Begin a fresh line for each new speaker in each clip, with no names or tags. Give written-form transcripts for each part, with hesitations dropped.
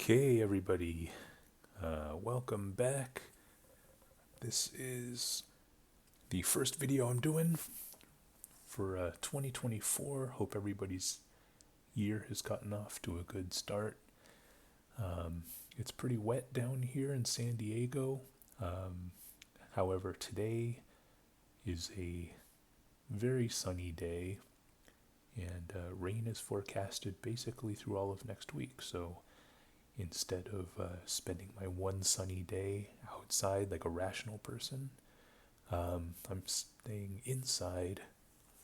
Okay, everybody, welcome back. This is the first video I'm doing for 2024. Hope everybody's year has gotten off to a good start. It's pretty wet down here in San Diego. However, today is a very sunny day, and rain is forecasted basically through all of next week. So instead of spending my one sunny day outside like a rational person, I'm staying inside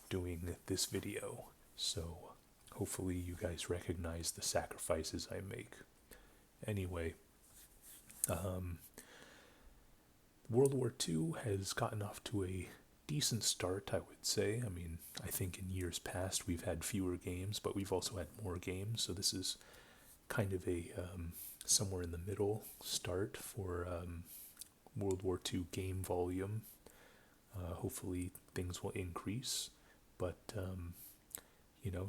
doing this video. So hopefully you guys recognize the sacrifices I make. Anyway, World War II has gotten off to a decent start, I would say. I mean, I think in years past we've had fewer games, but we've also had more games, so this is kind of a somewhere in the middle start for World War II game volume. Hopefully things will increase, but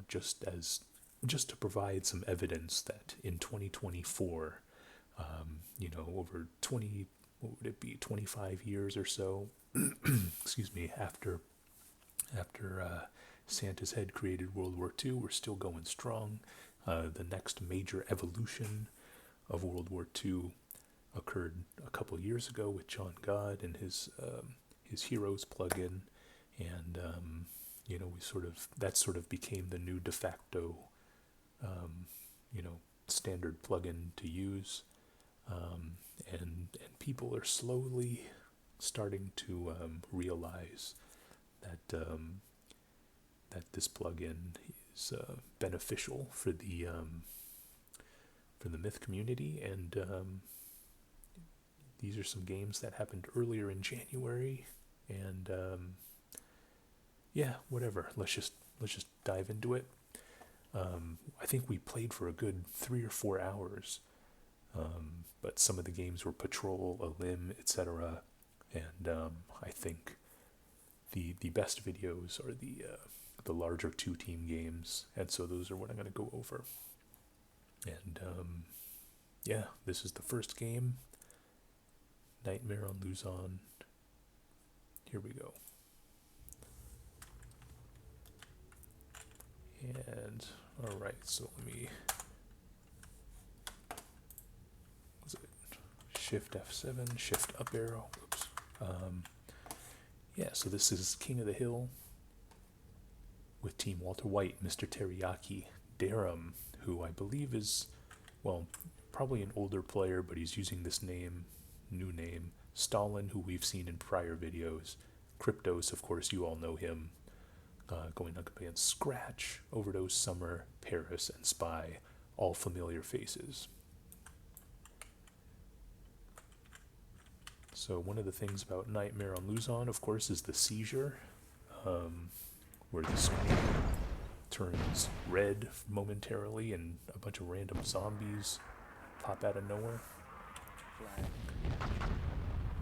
just to provide some evidence that in 2024, over 20, what would it be, 25 years or so, excuse me, after Santa's Head created World War II, we're still going strong. The next major evolution of World War II occurred a couple years ago with John God and his Heroes plugin, and that sort of became the new de facto standard plugin to use, and people are slowly starting to realize that this plugin is beneficial for the myth community, and these are some games that happened earlier in January, and whatever. Let's just dive into it. I think we played for a good 3 or 4 hours, but some of the games were Patrol, A Limb, etc., and I think the best videos are the larger 2-team games, and so those are what I'm going to go over. And this is the first game, Nightmare on Luzon. Here we go. And alright, so let me, was it Shift F7, Shift up arrow, oops. So this is King of the Hill with Team Walter White, Mr. Teriyaki, Darum, who I believe is, well, probably an older player, but he's using this new name, Stalin, who we've seen in prior videos, Kryptos, of course, you all know him, going up against Scratch, Overdose, Summer, Paris, and Spy, all familiar faces. So one of the things about Nightmare on Luzon, of course, is the seizure, where the screen turns red momentarily and a bunch of random zombies pop out of nowhere.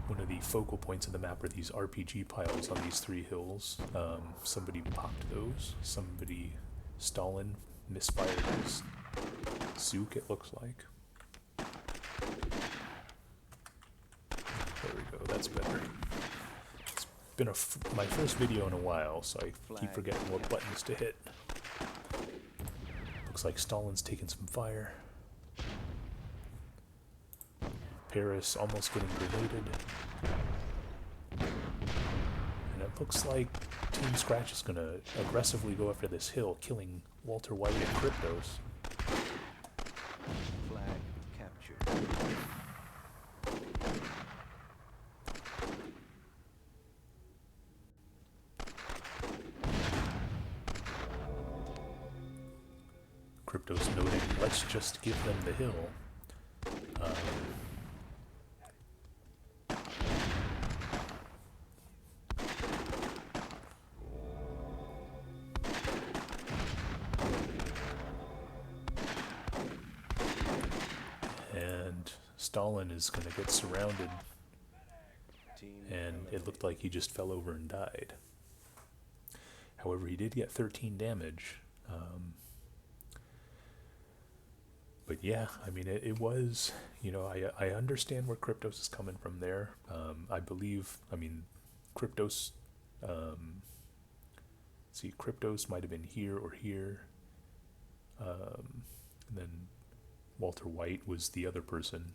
One of the focal points of the map are these RPG piles on these 3 hills. Somebody popped those. Stalin misfired his Zook, it looks like. There we go, that's better. It's been my first video in a while, so I keep forgetting what buttons to hit. Looks like Stalin's taking some fire. Paris almost getting grenaded. And it looks like Team Scratch is going to aggressively go after this hill, killing Walter White and Kryptos.
Flag captured.
Kryptos noted, let's just give them the hill. And Stalin is going to get surrounded, and it looked like he just fell over and died. However, he did get 13 damage. But yeah, I mean, it was, I understand where Kryptos is coming from there. I believe, I mean, Kryptos, see, Kryptos might have been here or here. And then Walter White was the other person.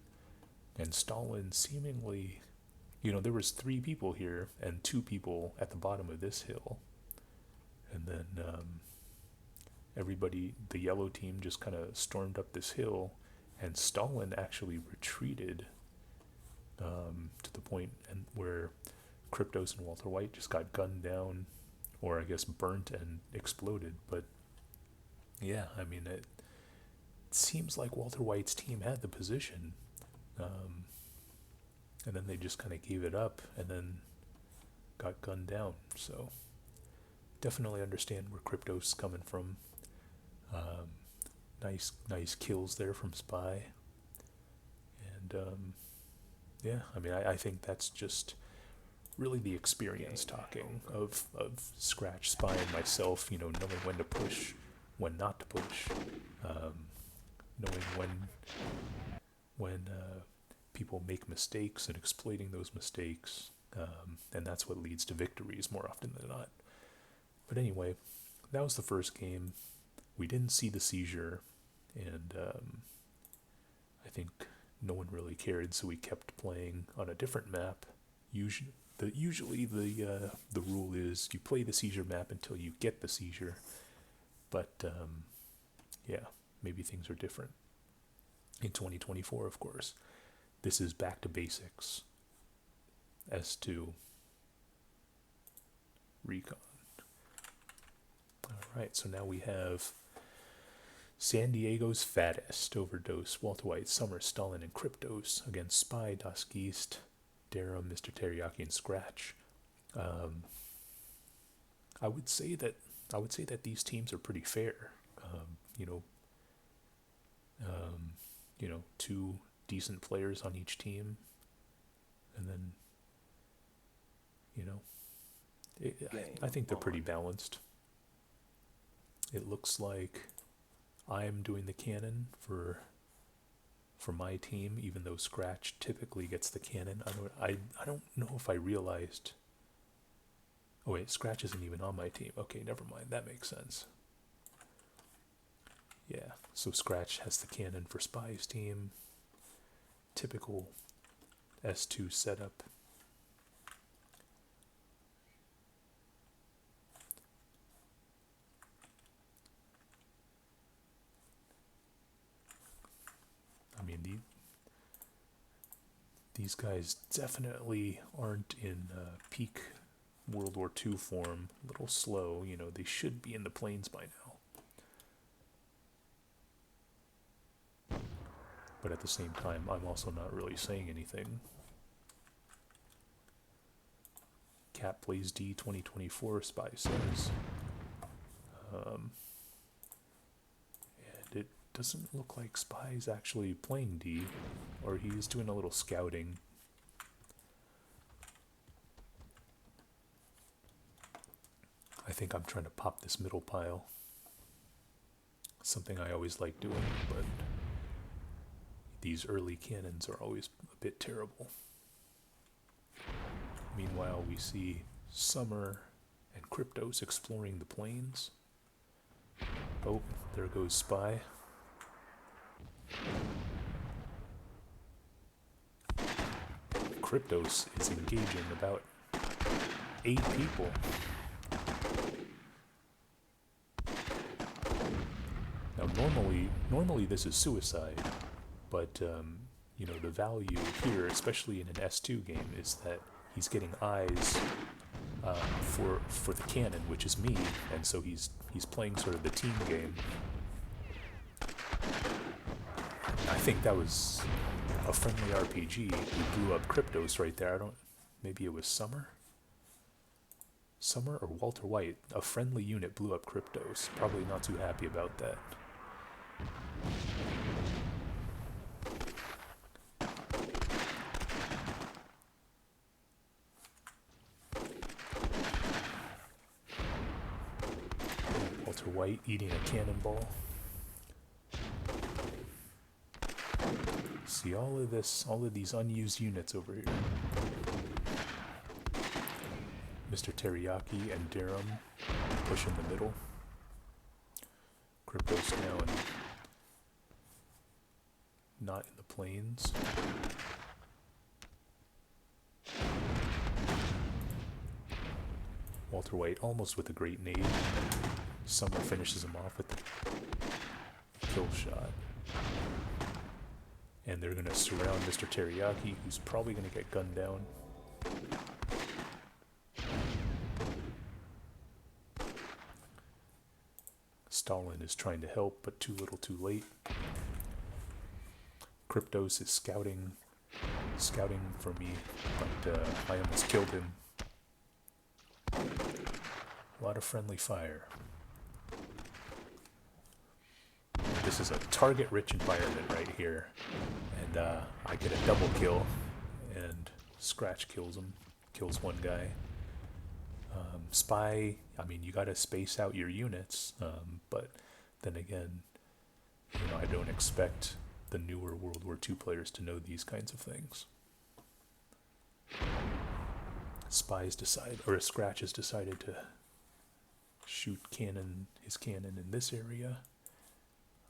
And Stalin seemingly, there was 3 people here and 2 people at the bottom of this hill. And then everybody, the yellow team, just kind of stormed up this hill, and Stalin actually retreated to the point and where Kryptos and Walter White just got gunned down, or I guess burnt and exploded. But yeah, I mean, it seems like Walter White's team had the position, and then they just kind of gave it up and then got gunned down. So definitely understand where Kryptos coming from. Nice kills there from Spy. And yeah, I mean, I think that's just really the experience talking of Scratch, Spy, and myself, knowing when to push, when not to push, knowing when people make mistakes and exploiting those mistakes, and that's what leads to victories more often than not. But anyway, that was the first game. We didn't see the seizure, and I think no one really cared, so we kept playing on a different map. Usually the rule is you play the seizure map until you get the seizure, but yeah, maybe things are different in 2024, of course. This is back to basics. S2 Recon. Alright, so now we have San Diego's Fattest, Overdose, Walter White, Summer, Stalin, and Kryptos against Spy, Dusk East, Darum, Mr. Teriyaki, and Scratch. I would say that these teams are pretty fair. Two decent players on each team, and then I think they're pretty balanced. It looks like I'm doing the cannon for my team, even though Scratch typically gets the cannon. I don't know if I realized. Oh wait, Scratch isn't even on my team. Okay, never mind. That makes sense. Yeah, so Scratch has the cannon for Spy's team. Typical S2 setup. I mean, these guys definitely aren't in peak World War II form. A little slow, they should be in the planes by now. But at the same time, I'm also not really saying anything. Cat plays D 2024, Spy says. And it doesn't look like Spy's actually playing D, or he's doing a little scouting. I think I'm trying to pop this middle pile. Something I always like doing, but these early cannons are always a bit terrible. Meanwhile, we see Summer and Kryptos exploring the plains. Oh, there goes Spy. Kryptos is engaging about 8 people. Now, normally this is suicide. But, the value here, especially in an S2 game, is that he's getting eyes for the cannon, which is me, and so he's playing sort of the team game. I think that was a friendly RPG who blew up Kryptos right there. Maybe it was Summer or Walter White. A friendly unit blew up Kryptos. Probably not too happy about that. White eating a cannonball. See all of these unused units over here. Mr. Teriyaki and Durham push in the middle. Crypto's now not in the plains. Walter White almost with a great nade. Summer finishes him off with the kill shot. And they're going to surround Mr. Teriyaki, who's probably going to get gunned down. Stalin is trying to help, but too little too late. Kryptos is scouting for me, but I almost killed him. A lot of friendly fire. This is a target-rich environment right here, and I get a double kill, and Scratch kills him, kills one guy. Spy, I mean, you gotta space out your units, but then again, you know, I don't expect the newer World War II players to know these kinds of things. Scratch has decided to shoot his cannon in this area.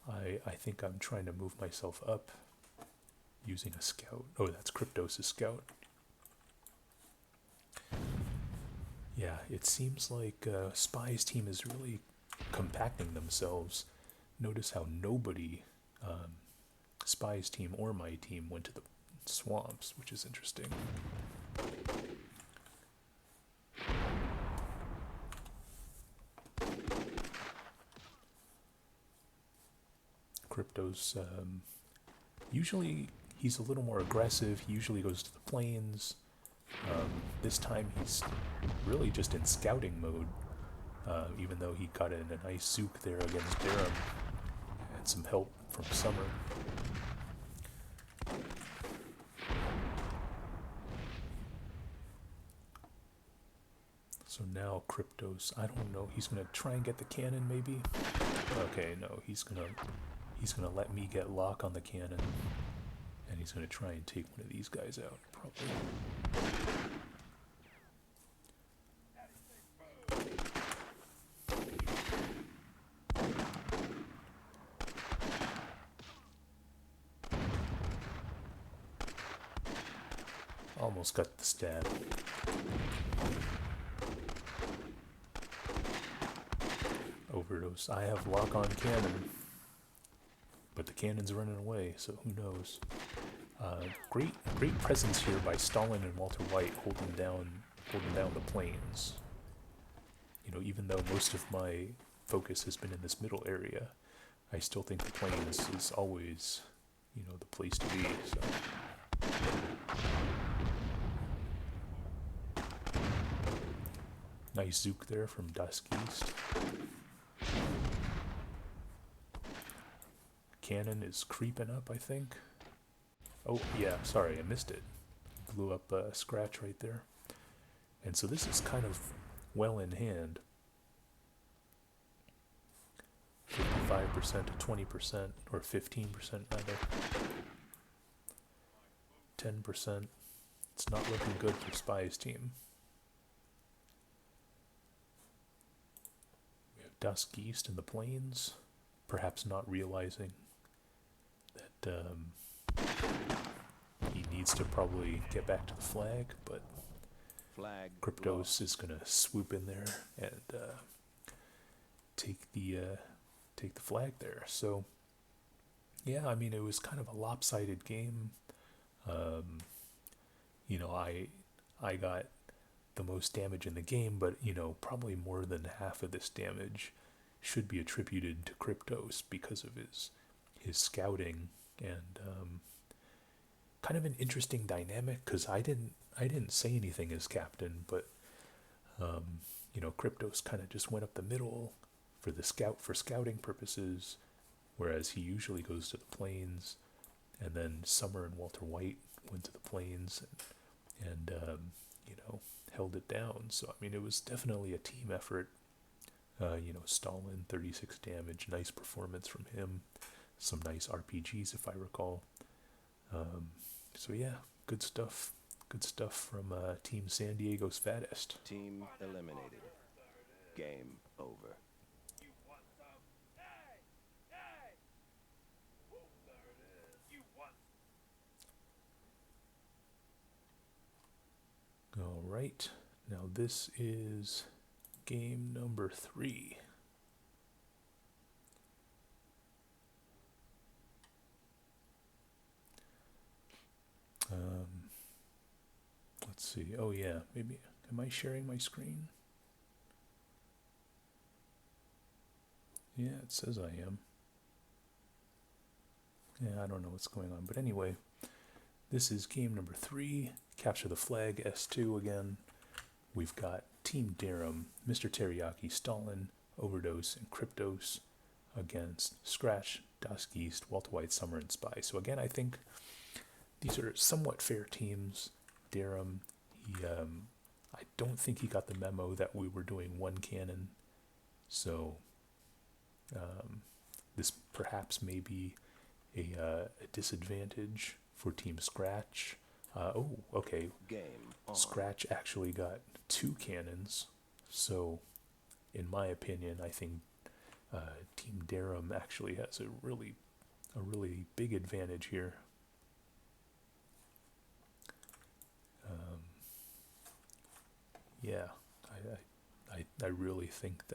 I think I'm trying to move myself up using a scout. Oh, that's Kryptos' scout. Yeah, it seems like Spy's team is really compacting themselves. Notice how nobody, Spy's team or my team, went to the swamps, which is interesting. Kryptos, usually he's a little more aggressive. He usually goes to the plains. This time he's really just in scouting mode, even though he got in a nice zook there against Durham and some help from Summer. So now Kryptos, I don't know, he's gonna try and get the cannon maybe? Okay, no, he's gonna let me get lock on the cannon, and he's gonna try and take one of these guys out, probably. Almost got the stab. Overdose. I have lock on cannon, but the cannon's running away, so who knows. Great presence here by Stalin and Walter White holding down the plains. You know, even though most of my focus has been in this middle area, I still think the plains is always, you know, the place to be. So. Nice zook there from Dusk East. Cannon is creeping up, I think. Oh, yeah, sorry, I missed it. Blew up a Scratch right there. And so this is kind of well in hand. 55% to 20%, or 15% rather. 10%. It's not looking good for Spy's team. We have Dusk East in the plains, perhaps not realizing that he needs to probably get back to the flag, but Kryptos is going to swoop in there and take the flag there. So yeah, I mean, it was kind of a lopsided game. You know, I got the most damage in the game, but you know, probably more than half of this damage should be attributed to Kryptos because of his scouting, and kind of an interesting dynamic, because I didn't say anything as captain, but you know, Kryptos kind of just went up the middle for scouting purposes, whereas he usually goes to the plains, and then Summer and Walter White went to the plains and you know, held it down. So I mean, it was definitely a team effort. You know, Stalin 36 damage, nice performance from him. Some nice RPGs, if I recall. So yeah, good stuff. Good stuff from Team San Diego's fattest.
Team eliminated. Game over.
All right, now this is game number 3. Let's see. Oh yeah, maybe. Am I sharing my screen? Yeah, it says I am. Yeah, I don't know what's going on. But anyway, this is game number 3. Capture the Flag S2 again. We've got Team Darum, Mr. Teriyaki, Stalin, Overdose, and Kryptos against Scratch, Dusk East, Walter White, Summer, and Spy. So again, I think these are somewhat fair teams. Darum, I don't think he got the memo that we were doing one cannon. So this perhaps may be a disadvantage for Team Scratch. Okay.
Game on.
Scratch actually got 2 cannons, so in my opinion, I think Team Darum actually has a really big advantage here. Yeah, I really think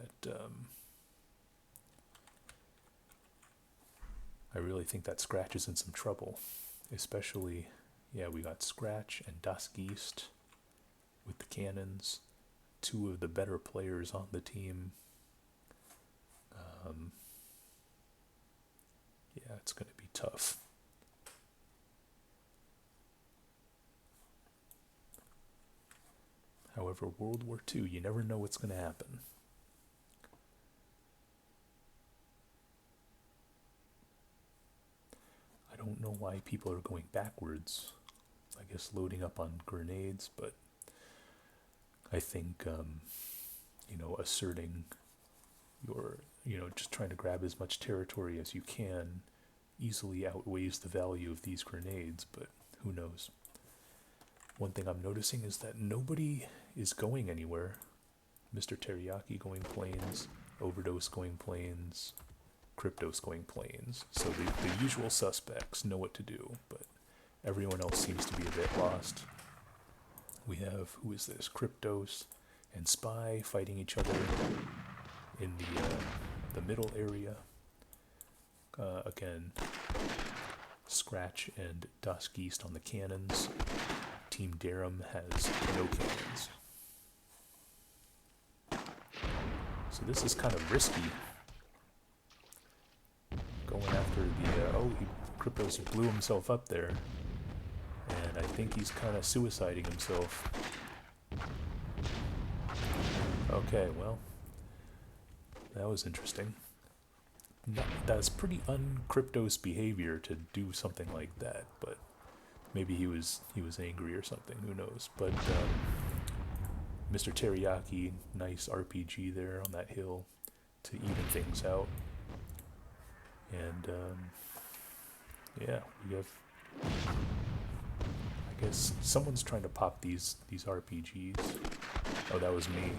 that Scratch is in some trouble, especially. Yeah, we got Scratch and Dusk East with the cannons, 2 of the better players on the team. Yeah, it's going to be tough. However, World War II, you never know what's going to happen. I don't know why people are going backwards. I guess loading up on grenades, but I think, asserting your, just trying to grab as much territory as you can easily outweighs the value of these grenades, but who knows. One thing I'm noticing is that nobody is going anywhere. Mr. Teriyaki going planes, Overdose going planes, Kryptos going planes. So the usual suspects know what to do, but everyone else seems to be a bit lost. We have, who is this? Kryptos and Spy fighting each other in the middle area. Again, Scratch and Dusk East on the cannons. Team Darum has no cannons. So this is kind of risky. Going after the... Kryptos blew himself up there. And I think he's kind of suiciding himself. Okay, well. That was interesting. That's pretty un-Kryptos behavior to do something like that, but maybe he was angry or something, who knows. But Mr. Teriyaki, nice RPG there on that hill to even things out. And yeah, we have, I guess someone's trying to pop these RPGs. Oh, that was me.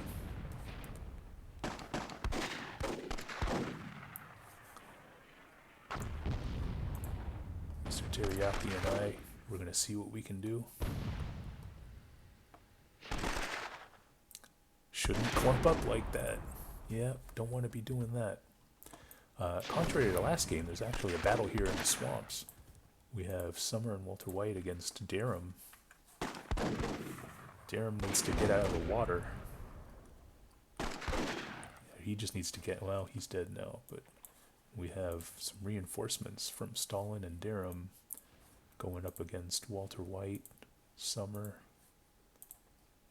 Mr. Teriyaki and we're going to see what we can do. Shouldn't clump up like that. Yeah, don't want to be doing that. Contrary to the last game, there's actually a battle here in the swamps. We have Summer and Walter White against Darum. Darum needs to get out of the water. He just needs to get... Well, he's dead now, but we have some reinforcements from Stalin and Darum going up against Walter White, Summer,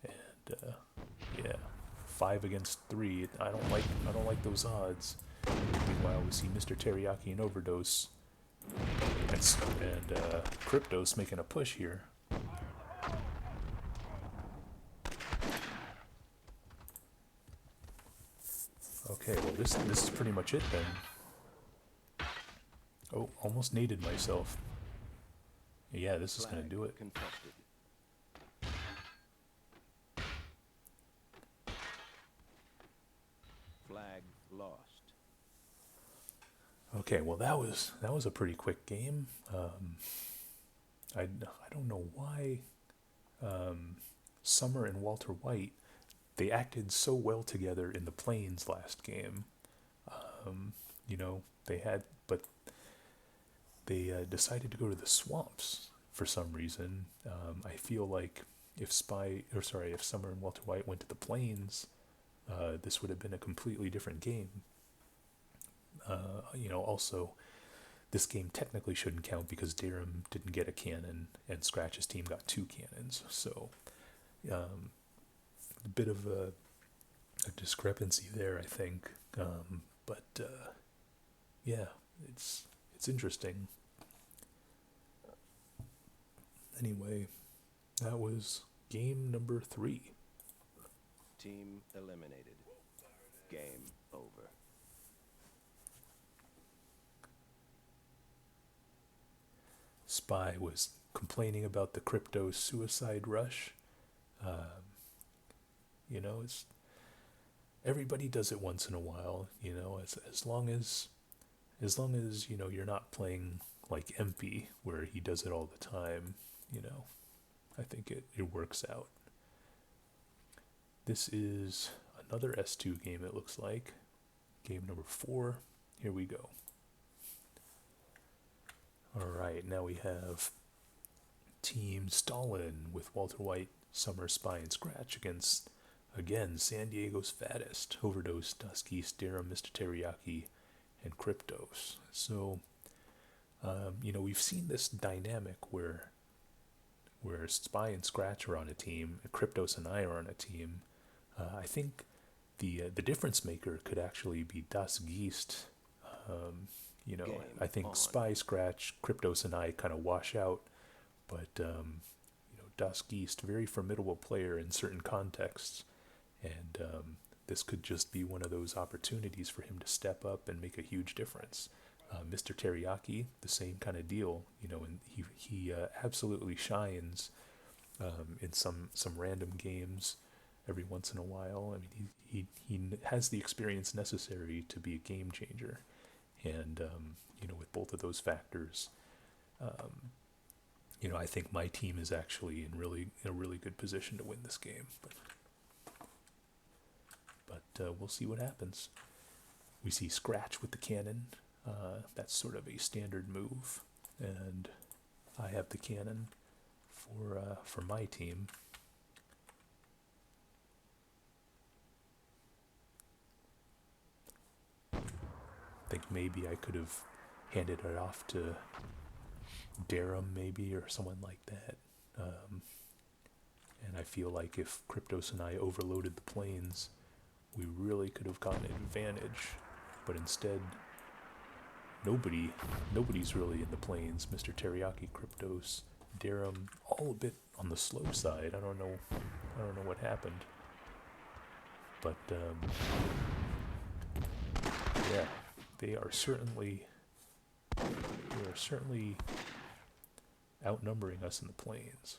and yeah, 5 against 3. I don't like those odds. Meanwhile, we see Mr. Teriyaki and Overdose and Kryptos making a push here. Okay, well this is pretty much it then. Oh, almost naded myself. Yeah, this is going to
Flag
do it.
contested. Flag lost.
Okay, well that was a pretty quick game. I don't know why Summer and Walter White, they acted so well together in the plains last game. You know, but they decided to go to the swamps for some reason. I feel like if Summer and Walter White went to the plains, this would have been a completely different game. Also, this game technically shouldn't count because Durham didn't get a cannon and Scratch's team got 2 cannons. So, a bit of a discrepancy there, I think. Yeah, it's interesting. Anyway, that was game number 3.
Team eliminated. Game over.
Spy was complaining about the crypto suicide rush. It's everybody does it once in a while. As long as you're not playing like MP where he does it all the time. I think it works out. This is another S2 game. It looks like game number 4. Here we go. Alright, now we have Team Stalin with Walter White, Summer, Spy, and Scratch against, again, San Diego's Fattest, Overdose, Dusky, Sterum, Mr. Teriyaki, and Kryptos. So, we've seen this dynamic where Spy and Scratch are on a team, and Kryptos and I are on a team. I think the difference maker could actually be Das Geest. I think Spy, Scratch, Kryptos, and I kind of wash out, but Das Geest, very formidable player in certain contexts, and this could just be one of those opportunities for him to step up and make a huge difference. Mr. Teriyaki, the same kind of deal, and he absolutely shines in some random games every once in a while. I mean, he has the experience necessary to be a game changer. And, with both of those factors, I think my team is actually in a really good position to win this game. But we'll see what happens. We see Scratch with the cannon. That's sort of a standard move. And I have the cannon for my team. I think maybe I could have handed it off to Durham maybe or someone like that. And I feel like if Kryptos and I overloaded the planes, we really could have gotten an advantage. But instead, nobody's really in the planes. Mr. Teriyaki, Kryptos, Durham, all a bit on the slow side. I don't know what happened. But yeah. They are certainly outnumbering us in the plains.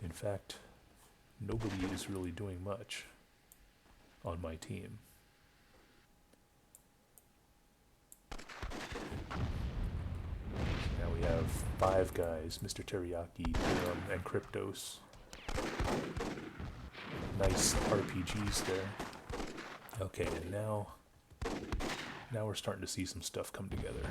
In fact, nobody is really doing much on my team. Now we have 5 guys, Mr. Teriyaki, Durham, and Kryptos. Nice RPGs there. Okay, and now we're starting to see some stuff come together.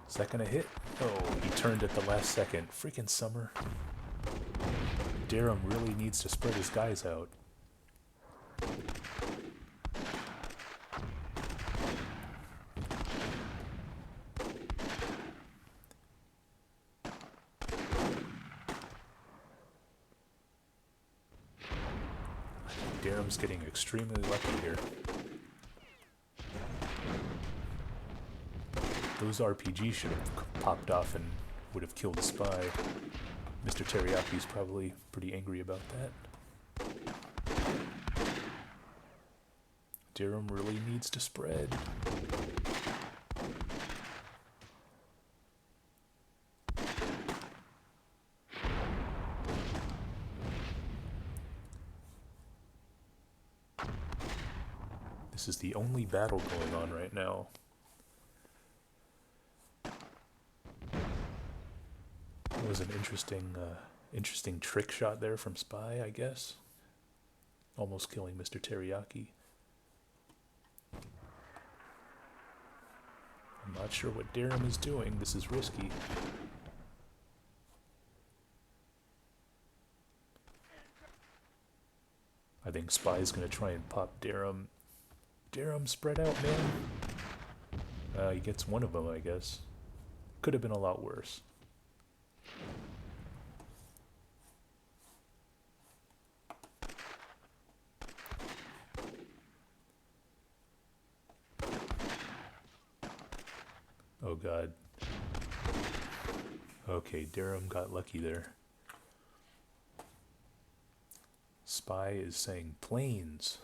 Second a hit. Oh, he turned at the last second. Freaking Summer. Durham really needs to spread his guys out. Durham's getting extremely lucky here. Those RPGs should have popped off and would have killed the spy. Mr. Teriyaki's probably pretty angry about that. Durham really needs to spread. This is the only battle going on right now. That was an interesting trick shot there from Spy, I guess. Almost killing Mr. Teriyaki. I'm not sure what Durham is doing. This is risky. I think Spy's gonna try and pop Durham. Durham, spread out, man. He gets one of them, I guess. Could have been a lot worse. Oh god. Okay, Durham got lucky there. Spy is saying planes.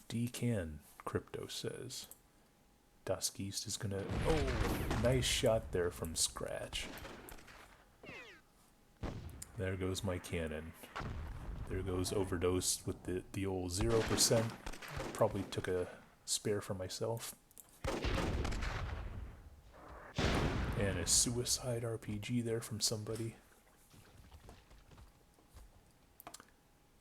D-can, Crypto says. Dusk East is gonna... Oh, nice shot there from scratch. There goes my cannon. There goes Overdose with the old 0%. Probably took a spare for myself. And a suicide RPG there from somebody.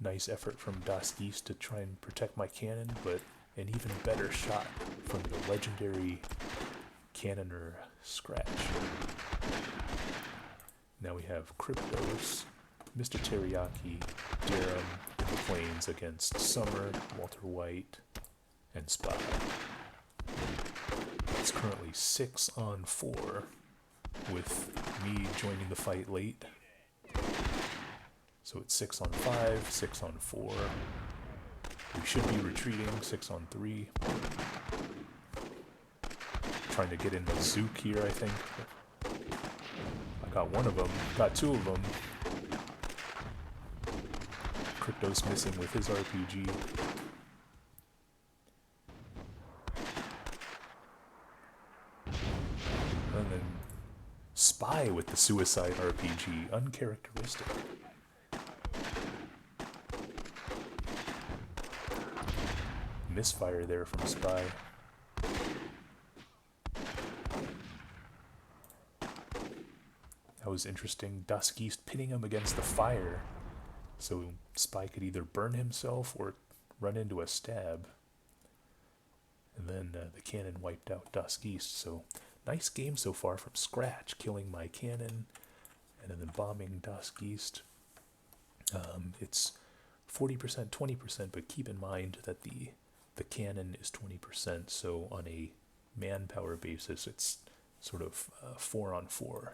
Nice effort from Dusk East to try and protect my cannon, but an even better shot from the legendary cannoner Scratch. Now we have Cryptos, Mr. Teriyaki, Durham, in the Plains against Summer, Walter White, and Spy. It's currently 6-on-4, with me joining the fight late. So it's 6-on-5, 6-on-4. We should be retreating, 6-on-3. Trying to get in the Zook here, I think. I got one of them, got two of them. Crypto's missing with his RPG. And then Spy with the suicide RPG, uncharacteristic. Misfire there from Spy. That was interesting. Dusk East pinning him against the fire, so Spy could either burn himself or run into a stab. And then the cannon wiped out Dusk East, so nice game so far from Scratch, killing my cannon and then bombing Dusk East. It's 40%, 20%, but keep in mind that the cannon is 20%, so on a manpower basis, it's sort of 4-on-4.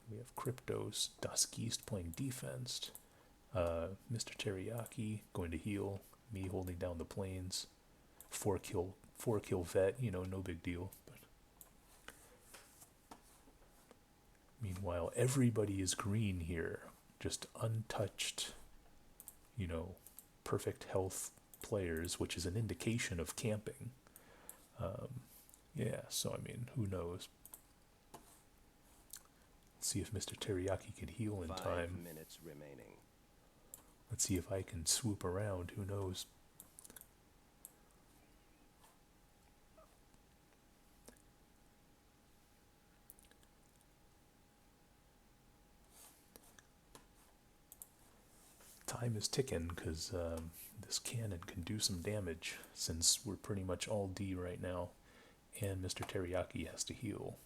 We have Cryptos, Dusk East playing defense, Mr. Teriyaki going to heal, me holding down the plains, 4-kill vet, you know, no big deal. But meanwhile, everybody is green here, just untouched, you know, perfect health players, which is an indication of camping. Yeah, so I mean, who knows? Let's see if Mr. Teriyaki can heal in
5
time.
minutes remaining.
Let's see if I can swoop around, who knows? Time is ticking because this cannon can do some damage since we're pretty much all D right now and Mr. Teriyaki has to heal.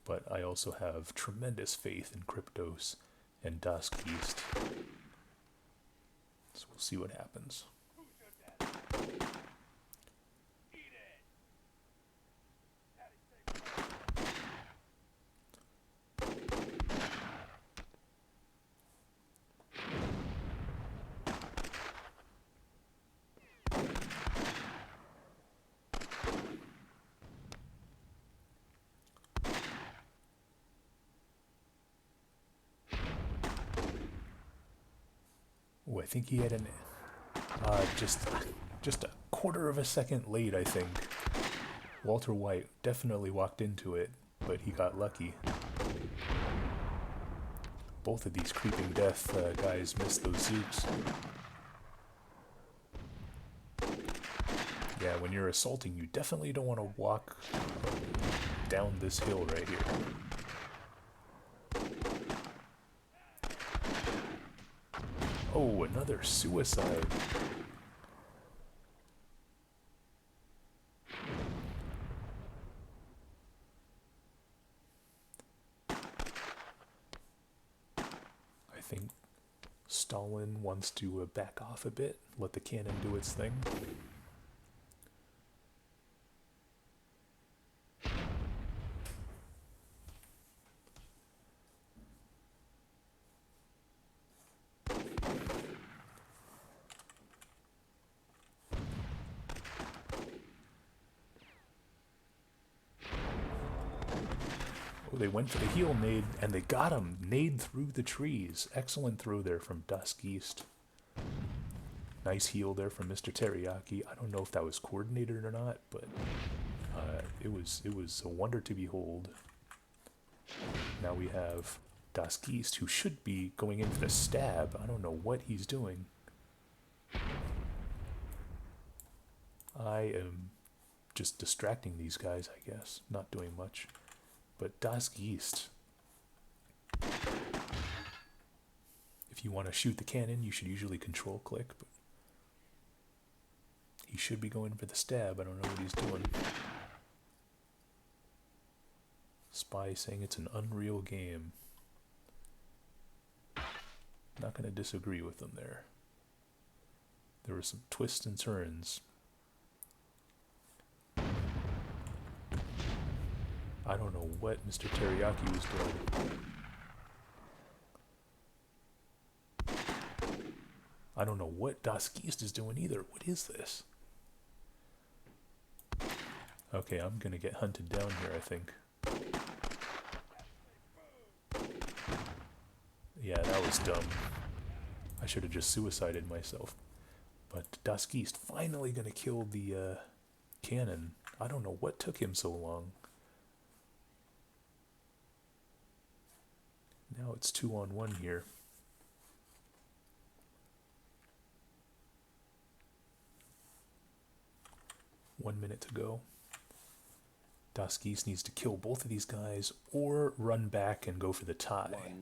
But I also have tremendous faith in Cryptos and Dusk East. So we'll see what happens. Oh, I think he had an just a quarter of a second late, I think. Walter White definitely walked into it, but he got lucky. Both of these Creeping Death guys missed those zooks. Yeah, when you're assaulting, you definitely don't want to walk down this hill right here. Oh, another suicide. I think Stalin wants to back off a bit, let the cannon do its thing. Oh, they went for the heel nade, and they got him. Nade through the trees. Excellent throw there from Dusk East. Nice heel there from Mr. Teriyaki. I don't know if that was coordinated or not, but it was a wonder to behold. Now we have Dusk East, who should be going in for the stab. I don't know what he's doing. I am just distracting these guys, I guess. Not doing much. But Dusk East. If you want to shoot the cannon, you should usually control click, but he should be going for the stab. I don't know what he's doing. Spy saying it's an unreal game. Not going to disagree with them there. There were some twists and turns. I don't know what Mr. Teriyaki was doing. I don't know what Dusk East is doing either. What is this? Okay, I'm gonna get hunted down here, I think. Yeah, that was dumb. I should have just suicided myself. But Dusk East finally gonna kill the cannon. I don't know what took him so long. Now it's 2-on-1 here. One minute to go. Dusk East needs to kill both of these guys or run back and go for the tie.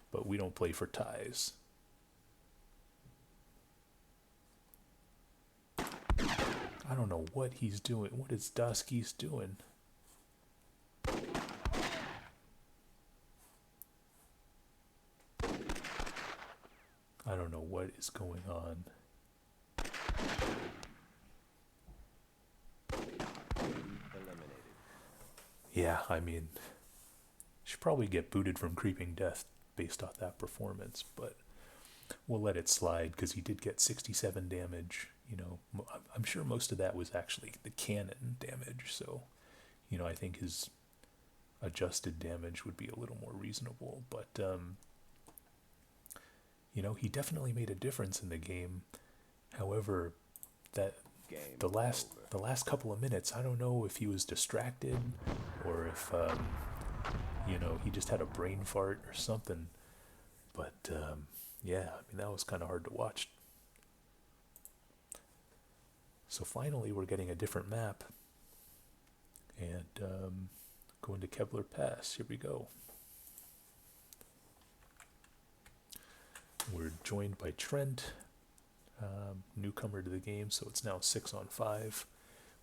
But we don't play for ties. I don't know what he's doing. What is Dusk East doing? I don't know what is going on. Yeah, I mean, should probably get booted from Creeping Death based off that performance, but we'll let it slide because he did get 67 damage. You know, I'm sure most of that was actually the cannon damage, so, you know, I think his adjusted damage would be a little more reasonable, but, you know, he definitely made a difference in the game. However, the last couple of minutes, I don't know if he was distracted or if you know, he just had a brain fart or something. But yeah, I mean, that was kind of hard to watch. So finally, we're getting a different map, and going to Kebler Pass. Here we go. We're joined by Trent, newcomer to the game, so it's now 6-on-5.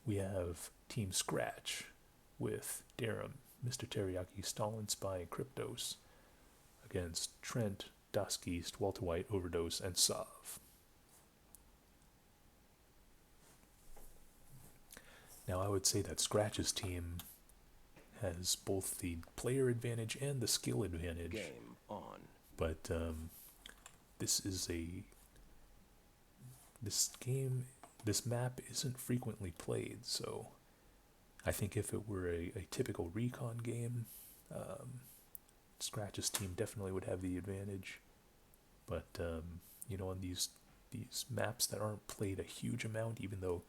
We have Team Scratch with Darum, Mr. Teriyaki, Stalin, Spy, and Kryptos against Trent, Dusk East, Walter White, Overdose, and Sov. Now I would say that Scratch's team has both the player advantage and the skill advantage.
Game on.
But this map isn't frequently played, so I think if it were a typical Recon game, Scratch's team definitely would have the advantage. But you know, on these maps that aren't played a huge amount, even though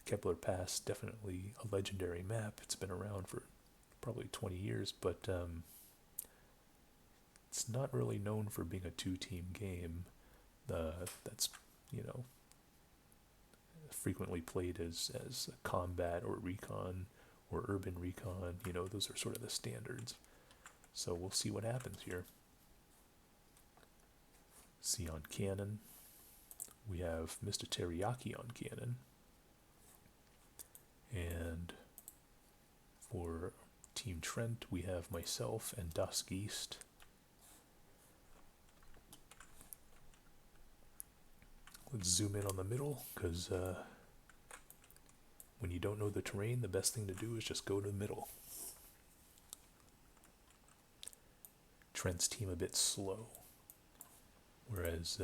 Kebler Pass definitely a legendary map. It's been around for probably 20 years, but it's not really known for being a two-team game. That's, you know, frequently played as combat or recon or urban recon. You know, those are sort of the standards. So we'll see what happens here. See on cannon, we have Mr. Teriyaki on cannon. And for Team Trent, we have myself and Dusk East. Let's zoom in on the middle, because when you don't know the terrain, the best thing to do is just go to the middle. Trent's team a bit slow, whereas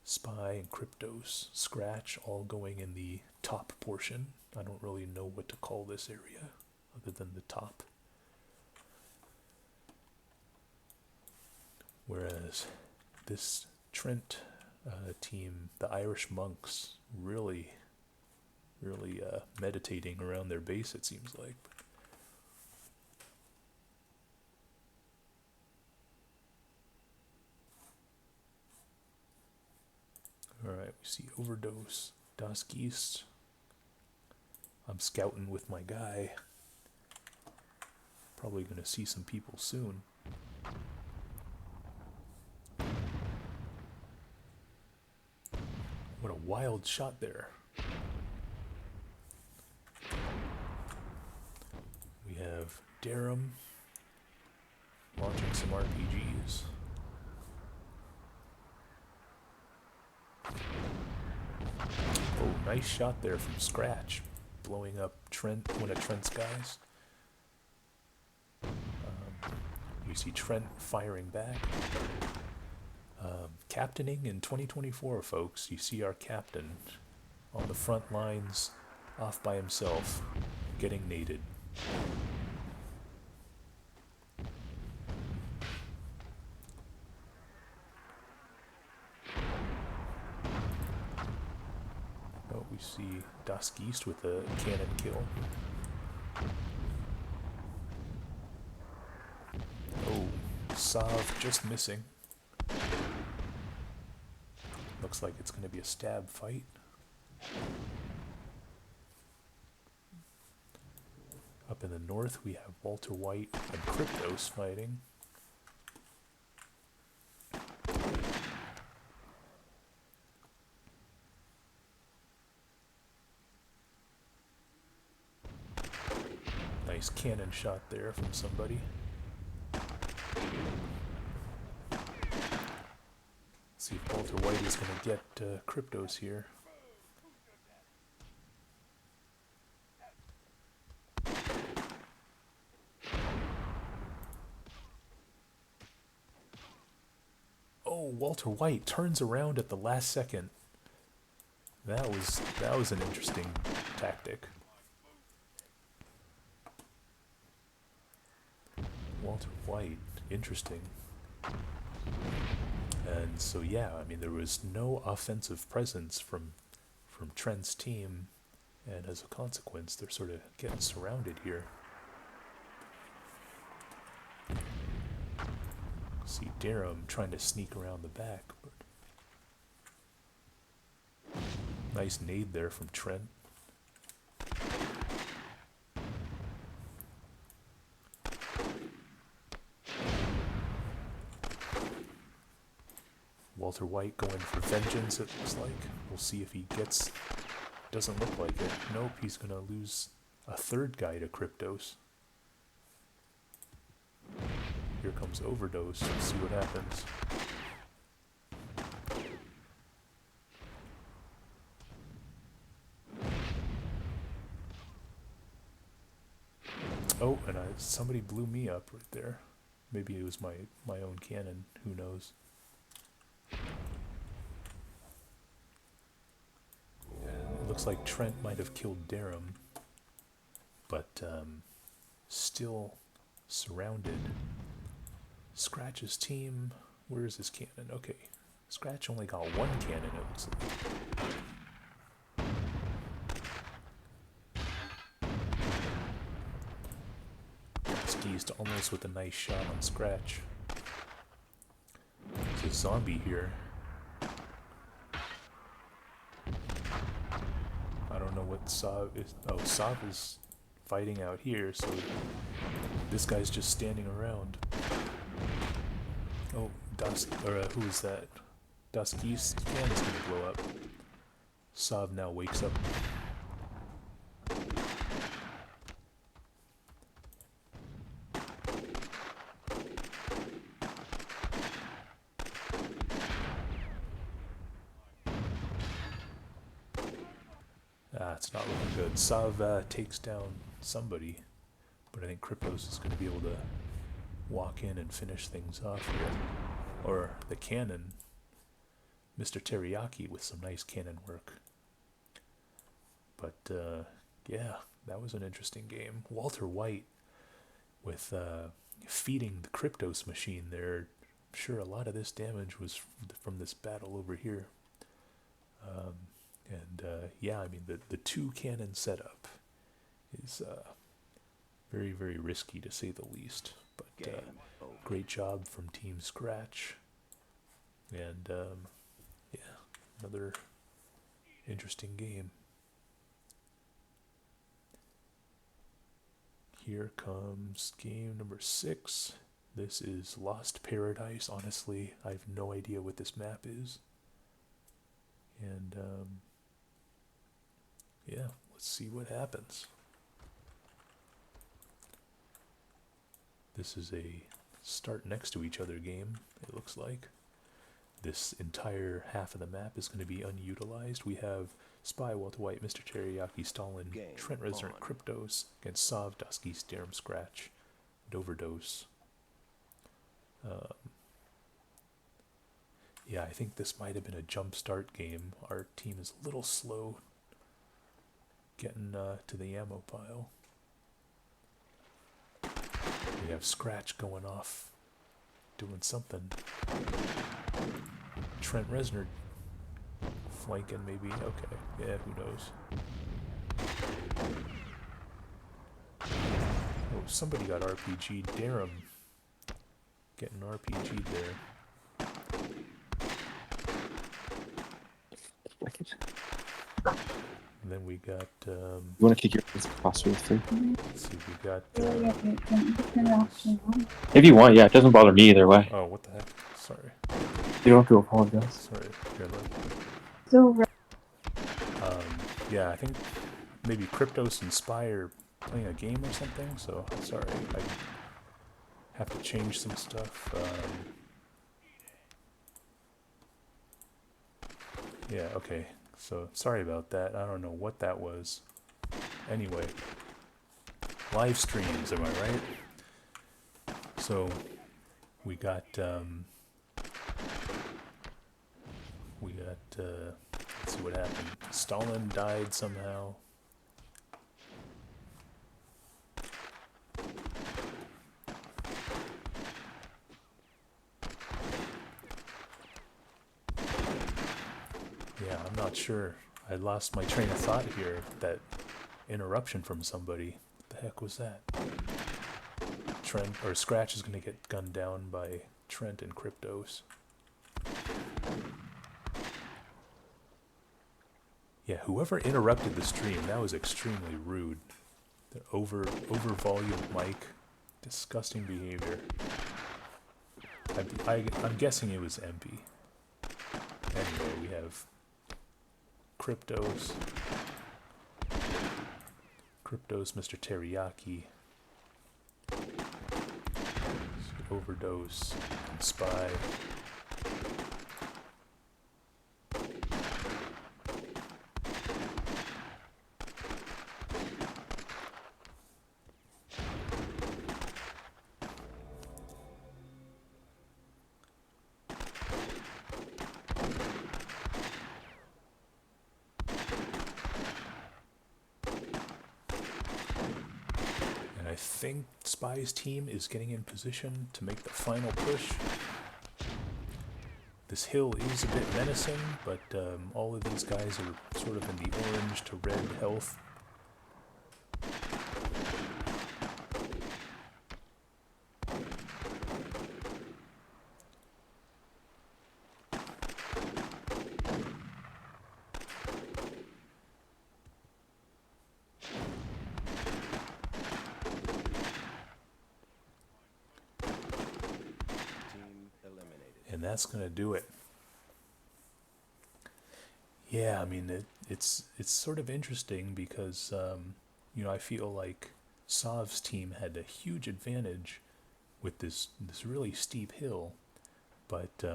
Spy and Cryptos, Scratch, all going in the top portion. I don't really know what to call this area other than the top. Whereas this Trent team, the Irish monks, really meditating around their base, it seems like. Alright, we see Overdose, Dusk East. I'm scouting with my guy. Probably going to see some people soon. What a wild shot there. We have Darum launching some RPGs. Oh, nice shot there from Scratch, blowing up Trent, one of Trent's guys. You see Trent firing back. Captaining in 2024, folks. You see our captain on the front lines, off by himself, getting naded. Oh, we see Dusk East with a cannon kill. Oh, Sav just missing. Looks like it's going to be a stab fight. Up in the north, we have Walter White and Cryptos fighting. Nice cannon shot there from somebody. See if Walter White is going to get Cryptos here. Oh, Walter White turns around at the last second. That was an interesting tactic. Walter White, interesting. And so yeah, I mean, there was no offensive presence from Trent's team, and as a consequence, they're sort of getting surrounded here. See Darum trying to sneak around the back, but nice nade there from Trent. Walter White going for vengeance, it looks like. We'll see if he gets... Doesn't look like it. Nope, he's going to lose a third guy to Cryptos. Here comes Overdose. Let's see what happens. Oh, and somebody blew me up right there. Maybe it was my own cannon. Who knows? It looks like Trent might have killed Darum, but still surrounded. Scratch's team Where is this cannon? Okay. Scratch only got one cannon, it looks like. Skis almost with a nice shot on Scratch. There's a zombie here. I don't know what Sav is. Oh, Sav is fighting out here, so this guy's just standing around. Oh, who is that? Dusky's cannon's gonna blow up. Sav now wakes up. It's not looking good. Sav takes down somebody, but I think Kryptos is going to be able to walk in and finish things off here. Or the cannon, Mr. Teriyaki with some nice cannon work. But yeah, that was an interesting game. Walter White with feeding the Kryptos machine there. I'm sure a lot of this damage was from this battle over here. Yeah, I mean, the two cannon setup is very, very risky to say the least. But great job from Team Scratch. And yeah, another interesting game. Here comes game number 6. This is Lost Paradise. Honestly, I have no idea what this map is. And yeah, let's see what happens. This is a start next to each other game, it looks like. This entire half of the map is going to be unutilized. We have Spy, Walter White, Mr. Teriyaki, Stalin, Trent Reznor, Kryptos against Sav, Dusky, Starum, Scratch, and Overdose. Yeah, I think this might have been a jump start game. Our team is a little slow getting to the ammo pile. We have Scratch going off, doing something. Trent Reznor flanking maybe. Okay, yeah, who knows. Oh, somebody got RPG'd. Darum getting RPG'd there. And then we got
you want to kick your ass across with me?
let's see, we got
If you want, yeah, it doesn't bother me either way.
oh, what the heck? Sorry.
You don't have to apologize.
Sorry. Here, look.
So
Yeah, I think maybe Kryptos and Spy are playing a game or something, so sorry. I have to change some stuff. Yeah, okay. So sorry about that. I don't know what that was. Anyway, live streams, am I right? So we got let's see what happened. Stalin died somehow. Yeah, I'm not sure. I lost my train of thought here. That interruption from somebody. What the heck was that? Trent or Scratch is gonna get gunned down by Trent and Kryptos. Yeah, whoever interrupted the stream, that was extremely rude. The over volume mic, disgusting behavior. I'm guessing it was MP. Anyway, we have Kryptos, Mr. Teriyaki, Overdose, and Spy. I think Spy's team is getting in position to make the final push. This hill is a bit menacing, but all of these guys are sort of in the orange to red health. And that's gonna do it. Yeah, I mean it's sort of interesting because you know, I feel like Sov's team had a huge advantage with this really steep hill, but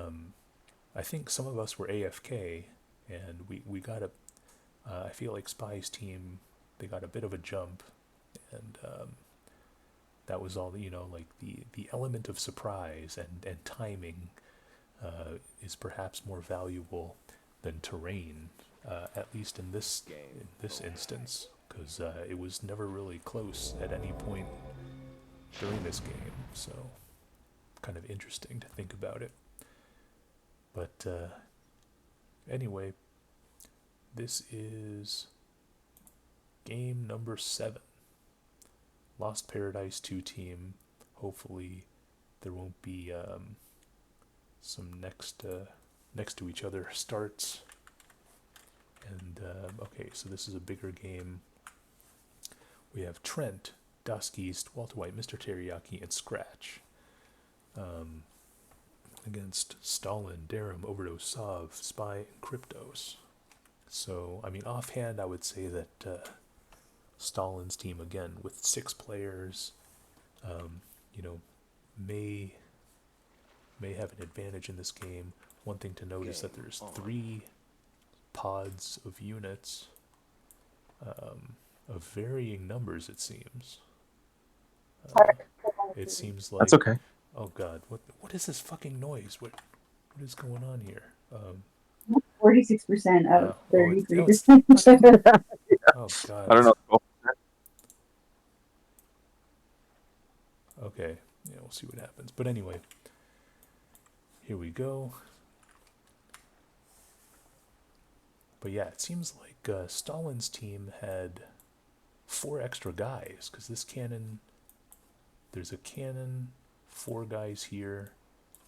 I think some of us were AFK, and we got a. I feel like Spy's team, they got a bit of a jump, and that was all. You know, like the element of surprise and timing is perhaps more valuable than terrain, at least in this instance, because it was never really close at any point during this game. So, kind of interesting to think about it. But anyway, this is game number 7. Lost Paradise 2 team. Hopefully, there won't be some next to each other starts. And okay, so this is a bigger game. We have Trent, Dusk East, Walter White, Mr. Teriyaki, and Scratch against Stalin, Darum, Overdose, Sov, Spy, and Kryptos. So, I mean, offhand, I would say that Stalin's team, again, with 6 players, you know, may have an advantage in this game. One thing to note is that there's 3 pods of units of varying numbers, it seems. It seems like...
That's okay.
Oh god, what is this fucking noise? What is going on here?
46% of 33%.
Oh god.
I don't know.
Okay, yeah, we'll see what happens. But anyway, here we go. But yeah, it seems like Stalin's team had 4 extra guys, because this cannon, there's a cannon, 4 guys here,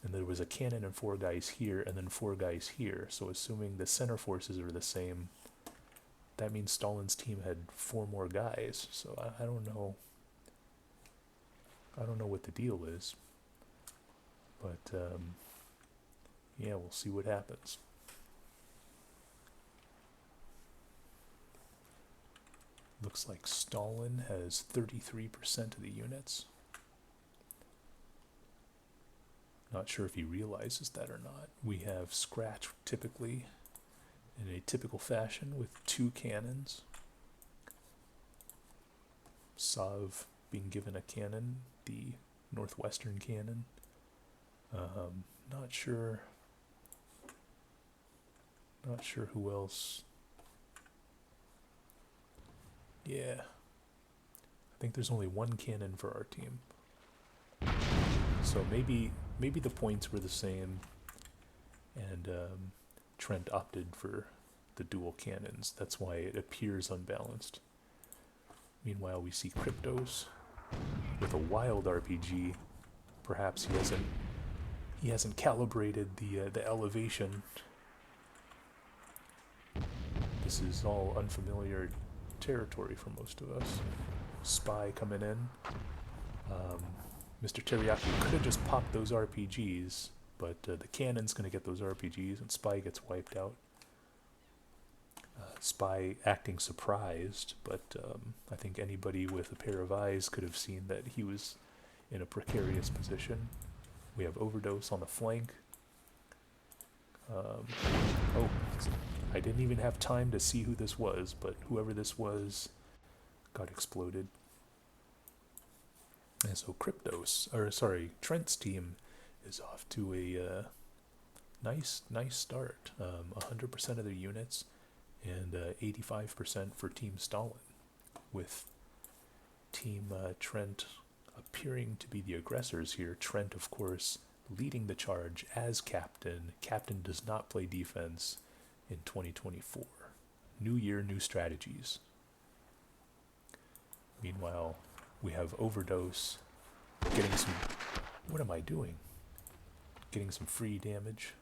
and there was a cannon and 4 guys here, and then 4 guys here. So assuming the center forces are the same, that means Stalin's team had 4 more guys. So I don't know. I don't know what the deal is. But yeah, we'll see what happens. Looks like Stalin has 33% of the units. Not sure if he realizes that or not. We have Scratch typically in a typical fashion with 2 cannons. Sov being given a cannon, the northwestern cannon. Not sure who else. Yeah, I think there's only 1 cannon for our team. So maybe the points were the same, and Trent opted for the dual cannons. That's why it appears unbalanced. Meanwhile, we see Kryptos with a wild RPG. Perhaps he hasn't calibrated the elevation. This is all unfamiliar territory for most of us. Spy coming in. Mr. Teriyaki could have just popped those RPGs, but the cannon's going to get those RPGs, and Spy gets wiped out. Spy acting surprised, but I think anybody with a pair of eyes could have seen that he was in a precarious position. We have Overdose on the flank. Oh, I didn't even have time to see who this was, but whoever this was got exploded. And so Trent's team is off to a nice start. 100% of their units, and 85% for Team Stalin, with Team Trent appearing to be the aggressors here. Trent, of course, leading the charge as captain. Captain does not play defense in 2024. New year, new strategies. Meanwhile, we have Overdose getting some... What am I doing? Getting some free damage.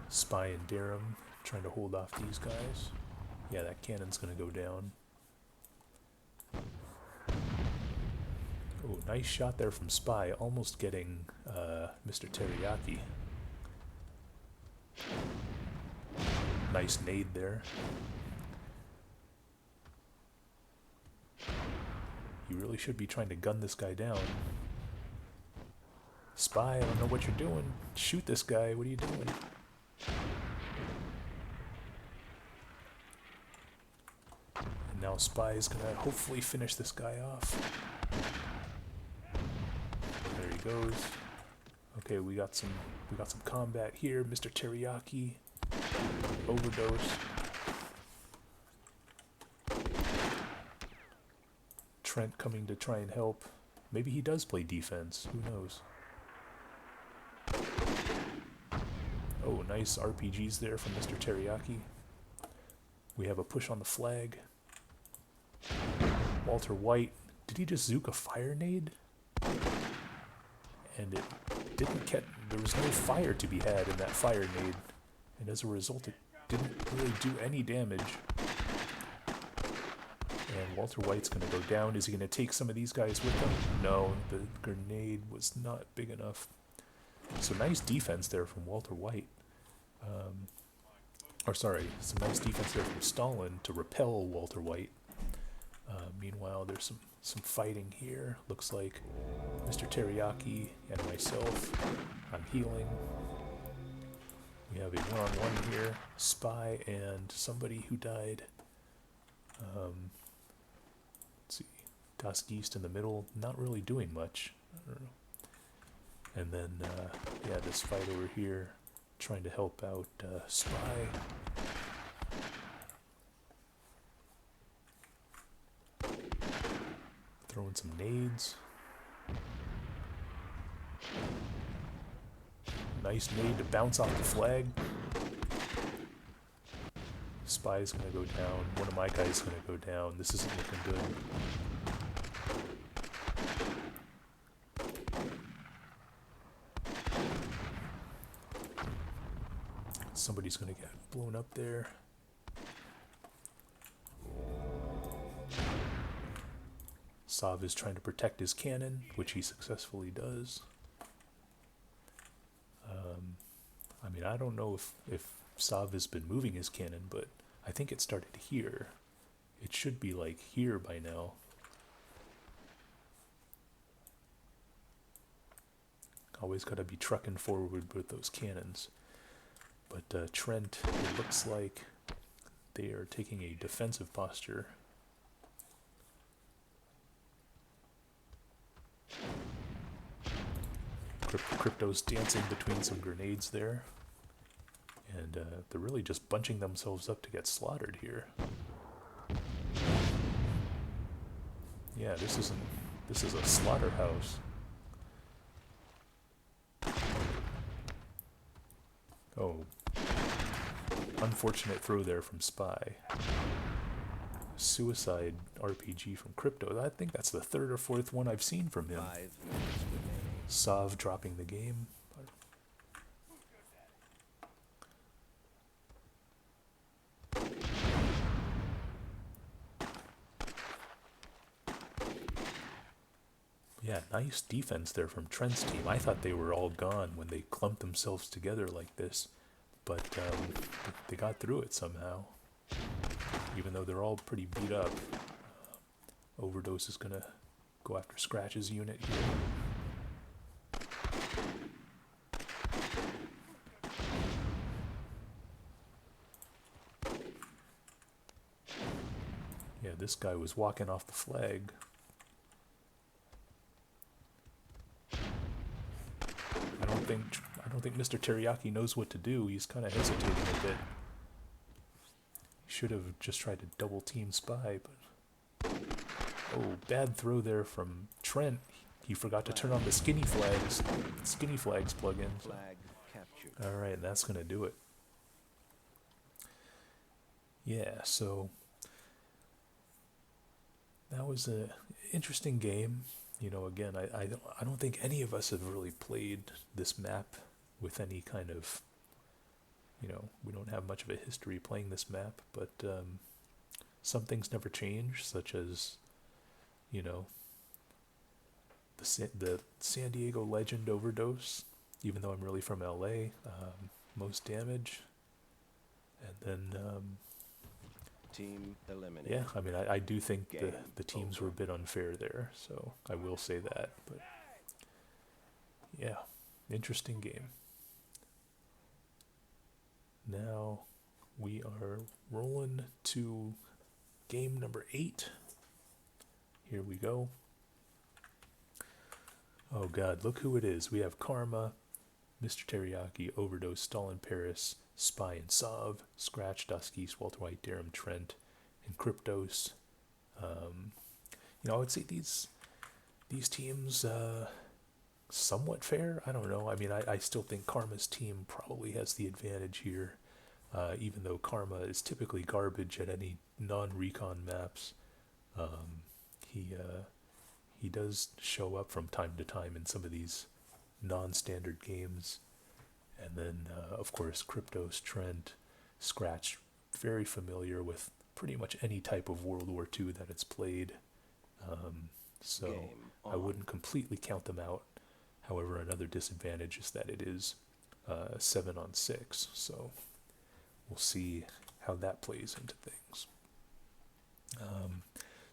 Spy and Darum trying to hold off these guys. Yeah, that cannon's gonna go down. Oh, nice shot there from Spy, almost getting Mr. Teriyaki. Nice nade there. You really should be trying to gun this guy down. Spy, I don't know what you're doing. Shoot this guy, what are you doing? And now Spy is gonna hopefully finish this guy off. There he goes. Okay, we got some combat here. Mr. Teriyaki. Overdose. Trent coming to try and help. Maybe he does play defense. Who knows? Oh, nice RPGs there from Mr. Teriyaki. We have a push on the flag. Walter White. Did he just zook a fire nade? And it didn't catch... There was no fire to be had in that fire nade. And as a result, it didn't really do any damage. And Walter White's going to go down. Is he going to take some of these guys with him? No, the grenade was not big enough. So nice defense there from Walter White. Some nice defense there from Stalin to repel Walter White. Meanwhile, there's some fighting here. Looks like Mr. Teriyaki and myself. I'm healing. We have a one-on-one here. Spy and somebody who died. Let's see. Das Geest in the middle, not really doing much. I don't know. And then, yeah, this fight over here, trying to help out Spy. Throwing some nades. Nice nade to bounce off the flag. Spy's gonna go down. One of my guys gonna go down. This isn't looking good. Somebody's gonna get blown up there. Sav is trying to protect his cannon, which he successfully does. I mean, I don't know if Sav has been moving his cannon, but I think it started here. It should be like here by now. Always gotta be trucking forward with those cannons. But Trent, it looks like they are taking a defensive posture. Crypto's dancing between some grenades there. And they're really just bunching themselves up to get slaughtered here. Yeah, this is a slaughterhouse. Oh. Unfortunate throw there from Spy. Suicide RPG from Crypto. I think that's the third or fourth one I've seen from him.
5 minutes remaining.
Sav dropping the game. Yeah, nice defense there from Trent's team. I thought they were all gone when they clumped themselves together like this, but they got through it somehow. Even though they're all pretty beat up. Overdose is gonna go after Scratch's unit here. Yeah, this guy was walking off the flag. I don't think Mr. Teriyaki knows what to do. He's kind of hesitating a bit. He should have just tried to double team Spy, but Oh, bad throw there from Trent. He forgot to turn on the skinny flags plugin.
Flag captured.
All right, and that's gonna do it. Yeah, so that was a interesting game. You know, again, I don't think any of us have really played this map with any kind of, you know, we don't have much of a history playing this map, but some things never change, such as, you know, the San Diego Legend overdose, even though I'm really from LA, most damage, and then
Team eliminated.
yeah, I mean, I do think
Game
the teams
over.
were a bit unfair there, so I will say that. But yeah, interesting game. Now we are rolling to game number 8. Here we go. Oh God, look who it is. We have Karma, Mr. Teriyaki, Overdose, Stalin Paris, Spy and Sov, Scratch, Dusky, Walter White, Darum, Trent, and Cryptos. You know, I would say these teams somewhat fair. I don't know. I mean, I still think Karma's team probably has the advantage here, even though Karma is typically garbage at any non-recon maps. He does show up from time to time in some of these non-standard games. And then, of course, Cryptos, Trent, Scratch, very familiar with pretty much any type of World War II that it's played. So I wouldn't completely count them out. However, another disadvantage is that it is 7-on-6. So we'll see how that plays into things.